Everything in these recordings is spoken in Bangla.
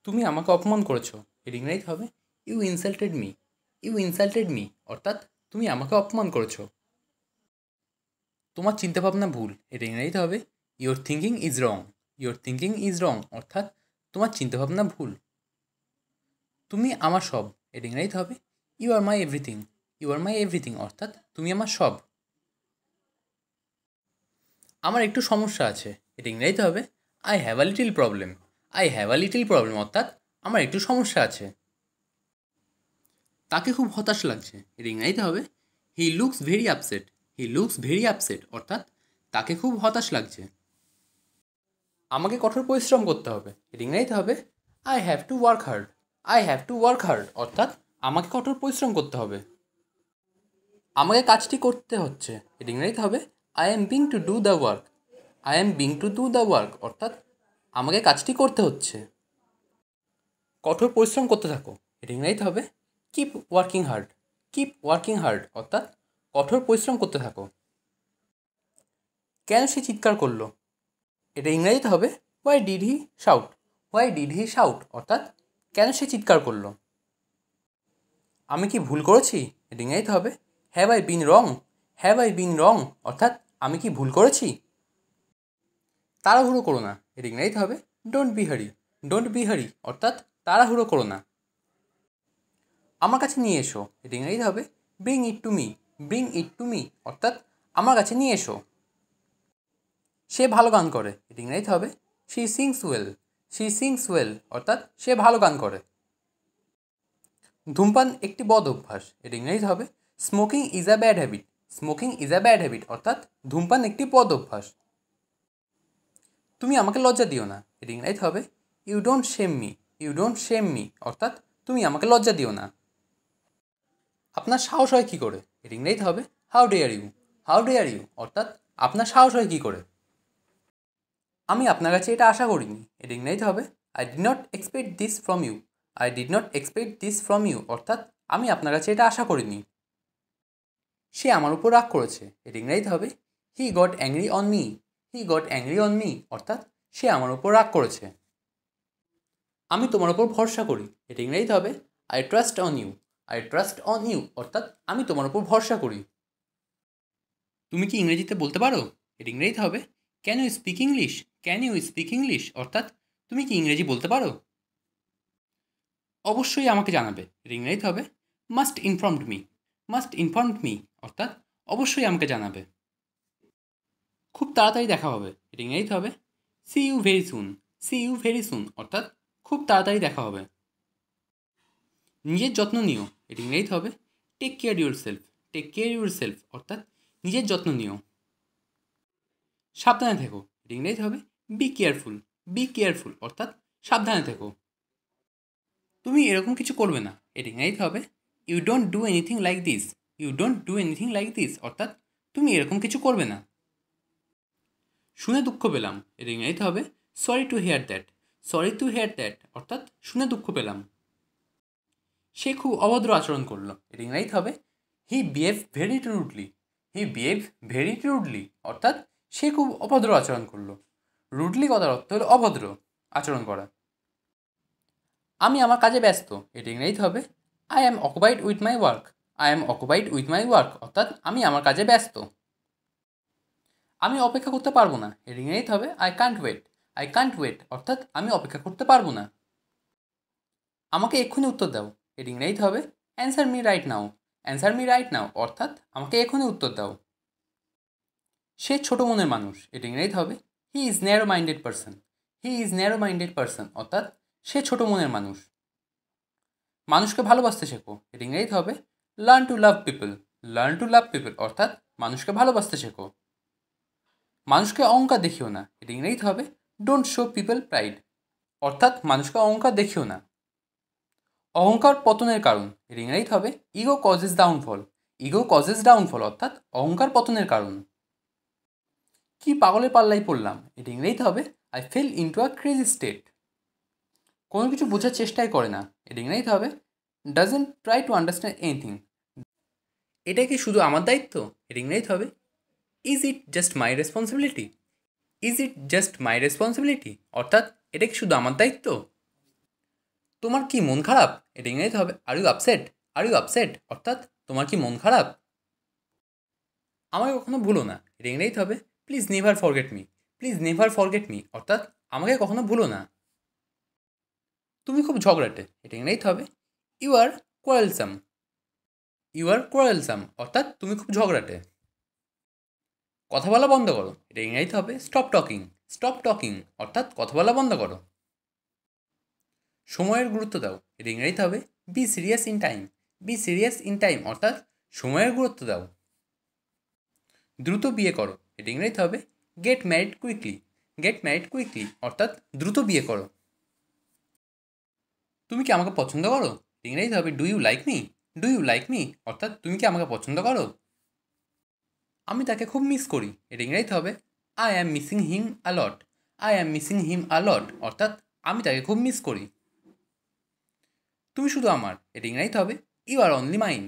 তুমি আমাকে অপমান করেছো, এর ইংরেজি হবে you insulted me. You insulted me অর্থাৎ তুমি আমাকে অপমান করেছো। তোমার চিন্তাভাবনা ভুল, এর ইংরেজিতে হবে your thinking is wrong. Your thinking is wrong অর্থাৎ তোমার চিন্তাভাবনা ভুল। তুমি আমার সব, এর ইংরেজিতে হবে you are my everything. You are my everything অর্থাৎ তুমি আমার সব। আমার একটু সমস্যা আছে, এর ইংরেজিতে হবে I have a little problem. I have a little problem অর্থাৎ আমার একটু সমস্যা আছে। তাকে খুব হতাশ লাগছে, এর ইংরেজিতে হবে he looks very upset. He looks very upset অর্থাৎ তাকে খুব হতাশ লাগছে। আমাকে কঠোর পরিশ্রম করতে হবে, এর ইংরেজিতে হবে I have to work hard. I have to work hard অর্থাৎ আমাকে কঠোর পরিশ্রম করতে হবে। আমাকে কাজটি করতে হচ্ছে, এর ইংরেজিতে হবে I am being to do the work. I am being to do the work অর্থাৎ আমাকে কাজটি করতে হচ্ছে। কঠোর পরিশ্রম করতে থাকো, এর ইংরেজিতে হবে keep working hard. Keep working hard অর্থাৎ কঠোর পরিশ্রম করতে থাকো। কেন সে চিৎকার করলো, এটা ইংরেজিতে হবে why did he shout. Why did he shout অর্থাৎ কেন সে চিৎকার করলো। আমি কি ভুল করেছি, এটা ইংরেজিতে হবে have I been wrong. Have I been wrong অর্থাৎ আমি কি ভুল করেছি। তাড়াহুড়ো করো না, এর ইংরেজিতে হবে ডোন্ট বি হারি। ডোন্ট বি হারি অর্থাৎ তাড়াহুড়ো করো না। আমার কাছে নিয়ে এসো, এর ইংরেজিতে হবে bring it to me. Bring it to me অর্থাৎ আমার কাছে নিয়ে এসো। সে ভালো গান করে, এর ইংরেজিতে হবে she sings well. She sings well অর্থাৎ সে ভালো গান করে। ধূমপান একটি বদ অভ্যাস, এর ইংরেজিতে হবে smoking is a bad habit. Smoking is a bad habit অর্থাৎ ধূমপান একটি বদ অভ্যাস। তুমি আমাকে লজ্জা দিও না, এর ইংরেজিতে হবে you don't shame me. You don't shame me অর্থাৎ তুমি আমাকে লজ্জা দিও না। আপনার সাহস হয় কী করে, এর ইংরেজিতে হবে how dare you. How dare you অর্থাৎ আপনার সাহস হয় কী করে। আমি আপনার কাছে এটা আশা করিনি, এর ইংরেজিতে হবে I did not expect this from you. I did not expect this from you অর্থাৎ আমি আপনার কাছে এটা আশা করিনি। সে আমার উপর রাগ করেছে, এর ইংরেজিতে হবে he got angry on me. He got angry on me অর্থাৎ সে আমার উপর রাগ করেছে। আমি তোমার উপর ভরসা করি, এর ইংরেজিতে হবে I trust on you. I trust on you অর্থাৎ আমি তোমার উপর ভরসা করি। তুমি কি ইংরেজিতে বলতে পারো, এর ইংরেজিতে হবে can you speak English. Can you speak English অর্থাৎ তুমি কি ইংরেজি বলতে পারো। অবশ্যই আমাকে জানাবে, এর ইংরেজিতে হবে must informed me. Must informed me অর্থাৎ অবশ্যই আমাকে জানাবে। খুব তাড়াতাড়ি দেখা হবে, এর ইংরেজিতে হবে see you very soon. See you very soon অর্থাৎ খুব তাড়াতাড়ি দেখা হবে। নিজের যত্ন নিও, এর ইংরেজিতে হবে take care yourself. Take care yourself অর্থাৎ নিজের যত্ন নিও। সাবধানে থেকো, এর ইংরেজিতে হবে বি কেয়ারফুল। বি কেয়ারফুল অর্থাৎ সাবধানে থেকো। তুমি এরকম কিছু করবে না, এর ইংরেজিতে হবে you don't do anything like this. You don't do anything like this অর্থাৎ তুমি এরকম কিছু করবে না। শুনে দুঃখ পেলাম, এর ইংরেজিতে হবে sorry to hear that. Sorry to hear that অর্থাৎ শুনে দুঃখ পেলাম। সে খুব অভদ্র আচরণ করলো, এর ইংরেজিতে হবে হি বিহেভ ভেরি রুডলি। হি বিহেভ ভেরি রুডলি অর্থাৎ সে খুব অভদ্র আচরণ করলো। রুডলি কথার অর্থ হলো অভদ্র আচরণ করা। আমি আমার কাজে ব্যস্ত, এর ইংরেজিতে হবে I am occupied with my work. I am occupied with my work অর্থাৎ আমি আমার কাজে ব্যস্ত। আমি অপেক্ষা করতে পারবো না, এর ইংরেজিতে হবে I can't wait. I can't wait অর্থাৎ আমি অপেক্ষা করতে পারবো না। আমাকে এক্ষুনি উত্তর দাও, এর ইংরেজিতে হবে answer me right now. Answer me right now অর্থাৎ আমাকে এক্ষুনি উত্তর দাও। সে ছোট মনের মানুষ, এর ইংরেজিতে হবে he is narrow minded person. He is narrow minded person অর্থাৎ সে ছোট মনের মানুষ। মানুষকে ভালোবাসতে শেখো, এর ইংরেজিতে হবে learn to love people. Learn to love people অর্থাৎ মানুষকে ভালোবাসতে শেখো। মানুষকে অহংকার দেখিও না, এর ইংরেজিতে হবে ডোন্ট শো পিপল প্রাইড অর্থাৎ মানুষকে অহংকার দেখিও না। অহংকার পতনের কারণ, এর ইংরেজিতে হবে ego causes downfall. Ego causes downfall অর্থাৎ অহংকার পতনের কারণ। কি পাগলের পাল্লাই পড়লাম, এর ইংরেজিতে হবে I fail into a crazy state. কোনো কিছু বোঝার চেষ্টাই করে না, এর ইংরেজিতে হবে doesn't try to understand anything. এটা কি শুধু আমার দায়িত্ব, এর ইংরেজিতে হবে is it just my responsibility. Is it just my responsibility অর্থাৎ এটা কি শুধু আমার দায়িত্ব। তোমার কি মন খারাপ? এটা ইংরেজিতে হবে are you upset? Are you upset অর্থাৎ তোমার কি মন খারাপ? আমাকে কখনো ভুলো না, এটা ইংরেজিতে হবে please never forget me. Please never forget me অর্থাৎ আমাকে কখনো ভুলো না। তুমি খুব ঝগড়াটে, এটা ইংরেজিতে হবে ইউ আর কোয়ারেলসাম। ইউ আর কোয়ারেলসাম অর্থাৎ তুমি খুব ঝগড়াটে। কথা বলা বন্ধ করো, এটা ইংরেজিতে হবে স্টপ টকিং। স্টপ টকিং অর্থাৎ কথা বলা বন্ধ করো। সময়ের গুরুত্ব দাও, এটা ইংরেজিতে হবে be serious in time. Be serious in time অর্থাৎ সময়ের গুরুত্ব দাও। দ্রুত বিয়ে করো, এটা ইংরেজিতে হবে get married quickly. Get married quickly অর্থাৎ দ্রুত বিয়ে করো। তুমি কি আমাকে পছন্দ করো? ইংরেজিতে হবে do you like me. Do you like me অর্থাৎ তুমি কি আমাকে পছন্দ করো? আমি তাকে খুব মিস করি, এটা ইংরেজিতে হবে I am missing him a lot. I am missing him a lot অর্থাৎ আমি তাকে খুব মিস করি। তুমি শুধু আমার, এটা ইংরেজিতে হবে you are only mine.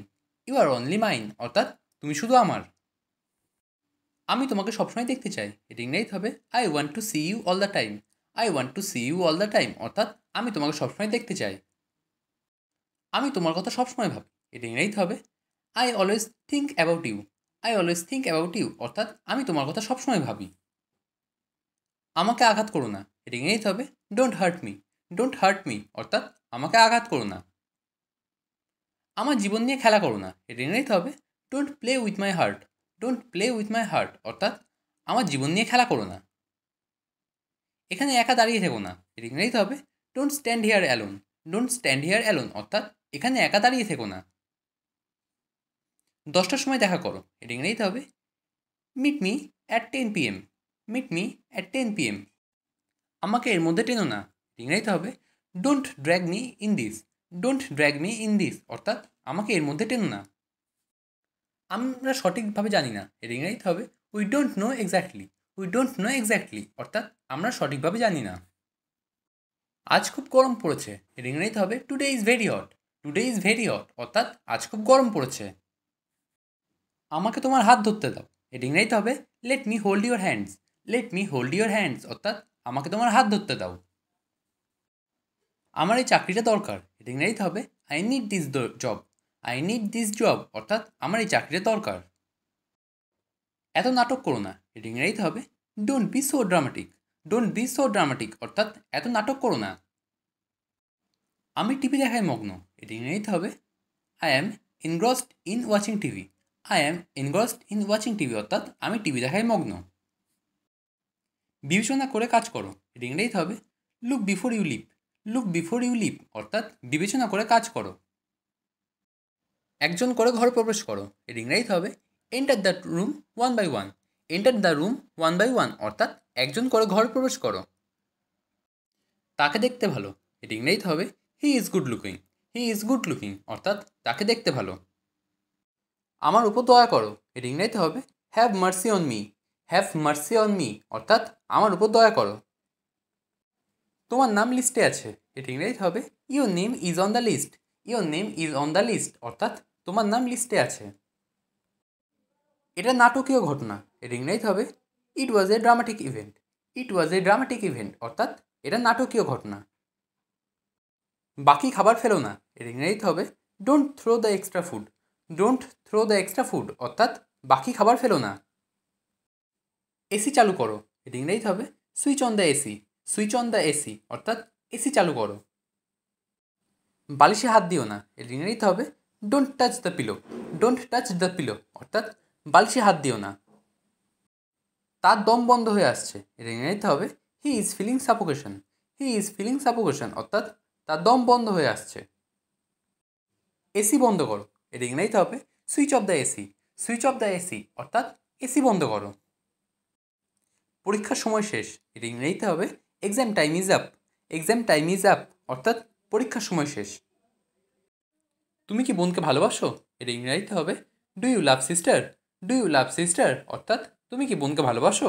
You are only mine অর্থাৎ তুমি শুধু আমার। আমি তোমাকে সবসময় দেখতে চাই, এটা ইংরেজিতে হবে I want to see you all the time. I want to see you all the time অর্থাৎ আমি তোমাকে সবসময় দেখতে চাই। আমি তোমার কথা সবসময় ভাবি, এটা ইংরেজিতে হবে I always think about you. I always think about you অর্থাৎ আমি তোমার কথা সবসময় ভাবি। আমাকে আঘাত করো না, এটা ইংরেজিতে হবে don't hurt me. Don't hurt me অর্থাৎ আমাকে আঘাত করো না। আমার জীবন নিয়ে খেলা করো না, এটা ইংরেজিতে হবে don't play with my heart. Don't play with my heart অর্থাৎ আমার জীবন নিয়ে খেলা করো না। এখানে একা দাঁড়িয়ে থেকো না, এটা ইংরেজিতে হবে don't stand here alone. Don't stand here alone অর্থাৎ এখানে একা দাঁড়িয়ে থেকো না। 10টার সময় দেখা করো, এটা ইংরেজিতে হবে meet me at 10 PM। Meet me at 10 PM। আমাকে এর মধ্যে টেনো না, ইংরেজিতে হবে don't drag me in this. Don't drag me in this অর্থাৎ আমাকে এর মধ্যে টেনো না। আমরা সঠিকভাবে জানি না, এর ইংরেজিতে হবে we don't know exactly. We don't know exactly অর্থাৎ আমরা সঠিকভাবে জানি না। আজ খুব গরম পড়েছে, এর ইংরেজিতে হবে today is very hot. Today is very hot অর্থাৎ আজ খুব গরম পড়েছে। আমাকে তোমার হাত ধরতে দাও, এর ইংরেজিতে হবে let me hold your hands. Let me hold your hands অর্থাৎ আমাকে তোমার হাত ধরতে দাও। আমার এই চাকরিটা দরকার, এটা ইংরেজিতে হবে I need this job. I need this job অর্থাৎ আমার এই চাকরিটা দরকার। এত নাটক করো না, এটা ইংরেজিতে হবে don't be so dramatic. Don't be so dramatic অর্থাৎ এত নাটক করো না। আমি টিভি দেখায় মগ্ন, এটা ইংরেজিতে হবে I am engrossed in watching TV. I am engrossed in watching TV অর্থাৎ আমি টিভি দেখায় মগ্ন। বিবেচনা করে কাজ করো, এটা ইংরেজিতে হবে look before you leave. Look before you leave অর্থাৎ বিবেচনা করে কাজ করো। একজন করে ঘরে প্রবেশ করো, এর ইংরেজিতে হবে enter the room one by one. Enter the room one by one অর্থাৎ একজন করে ঘরে প্রবেশ করো। তাকে দেখতে ভালো, এর ইংরেজিতে হবে he is good looking. He is good looking অর্থাৎ তাকে দেখতে ভালো। আমার উপর দয়া করো, এর ইংরেজিতে হবে have mercy on me. Have mercy on me অর্থাৎ আমার উপর দয়া করো। তোমার নাম লিস্টে আছে, এটা ইংরেজিতে হবে your name is on the list. Your name is on the list অর্থাৎ তোমার নাম লিস্টে আছে। এটা নাটকীয় ঘটনা, এর ইংরেজিতে হবে it was a dramatic event. It was a dramatic event অর্থাৎ এটা নাটকীয় ঘটনা। বাকি খাবার ফেলো না, এর ইংরেজিতে হবে don't throw the extra food. Don't throw the extra food অর্থাৎ বাকি খাবার ফেলো না। এসি চালু করো, এর ইংরেজিতে হবে switch on the AC. Switch on the AC অর্থাৎ এসি চালু করো। বালিশে হাত দিও না, এর ইংরেজিতে হবে don't touch the pillow. Don't touch the pillow অর্থাৎ বালিশে হাত দিও না। তার দম বন্ধ হয়ে আসছে, এর ইংরেজিতে হবে he is feeling suffocation. He is feeling suffocation অর্থাৎ তার দম বন্ধ হয়ে আসছে। এসি বন্ধ করো, এর ইংরেজিতে হবে switch off the AC. Switch off the AC অর্থাৎ এসি বন্ধ করো। পরীক্ষার সময় শেষ, এর ইংরেজিতে হবে exam time is up. Exam time is up অর্থাৎ পরীক্ষার সময় শেষ। তুমি কি বোনকে ভালোবাসো, এর ইংরেজিতে হবে do you love sister. Do you love sister অর্থাৎ তুমি কি বোনকে ভালোবাসো।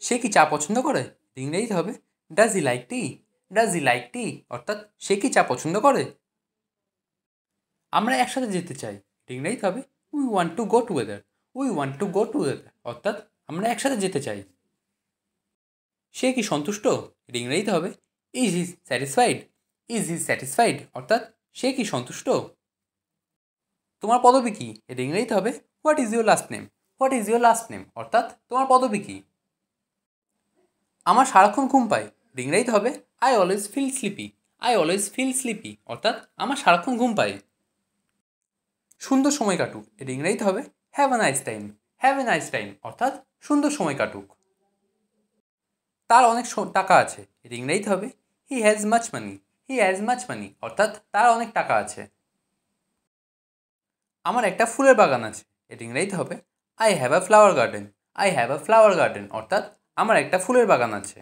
সে কি চা পছন্দ করে, ইংরেজিতে হবে does he like tea. Does he like tea অর্থাৎ সে কি চা পছন্দ করে। আমরা একসাথে যেতে চাই, ইংরেজিতে হবে we want to go together. We want to go together অর্থাৎ আমরা একসাথে যেতে চাই। সে কি সন্তুষ্ট, ইংরেজিতে হবে is he satisfied. Is he satisfied অর্থাৎ সে কি সন্তুষ্ট? তোমার পদবী কী? এটা ইংরেজিতে হবে what is your last name. What is your last name অর্থাৎ তোমার পদবী কী? আমার সারাক্ষণ ঘুম পায়। এটা ইংরেজিতে হবে I always feel sleepy. I always feel sleepy অর্থাৎ আমার সারাক্ষণ ঘুম পায়। সুন্দর সময় কাটুক। এটা ইংরেজিতে হবে have a nice time. Have a nice time অর্থাৎ সুন্দর সময় কাটুক। তার অনেক টাকা আছে। এটা ইংরেজিতে হবে he has much money. He has much money অর্থাৎ তার অনেক টাকা আছে। আমার একটা ফুলের বাগান আছে। এটা ইংরেজিতে হবে I have a flower garden. I have a flower garden অর্থাৎ আমার একটা ফুলের বাগান আছে।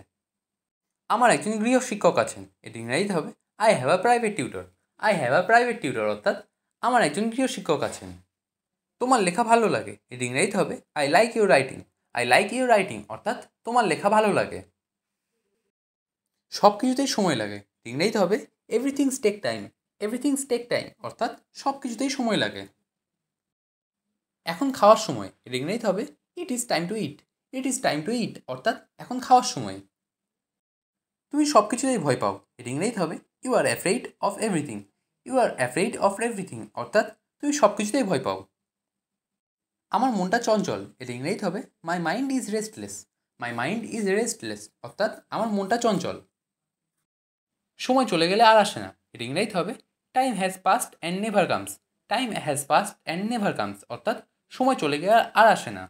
আমার একজন গৃহশিক্ষক আছেন। এটা ইংরেজিতে হবে I have a private tutor. I have a private tutor অর্থাৎ আমার একজন গৃহশিক্ষক আছেন। তোমার লেখা ভালো লাগে। এটা ইংরেজিতে হবে I like your writing. I like your writing অর্থাৎ তোমার লেখা ভালো লাগে। সব কিছুতেই সময় লাগে। ইংরেজিতে হবে everything's take time. Everything's take time অর্থাৎ সব কিছুতেই সময় লাগে। এখন খাওয়ার সময়। এটা ইংরেজিতে হবে it is time to eat. It is time to eat অর্থাৎ এখন খাওয়ার সময়। তুমি সব কিছুতেই ভয় পাও। এটা ইংরেজিতে হবে you are afraid of everything. You are afraid of everything অর্থাৎ তুমি সব কিছুতেই ভয় পাও। আমার মনটা চঞ্চল। এটা ইংরেজিতে হবে my mind is restless. My mind is restless অর্থাৎ আমার মনটা চঞ্চল। সময় চলে গেলে আর আসে না। এটা ইংরেজিতে হবে time has past and never comes. Time has past and never comes অর্থাৎ সময় চলে গেলে আর আসে না।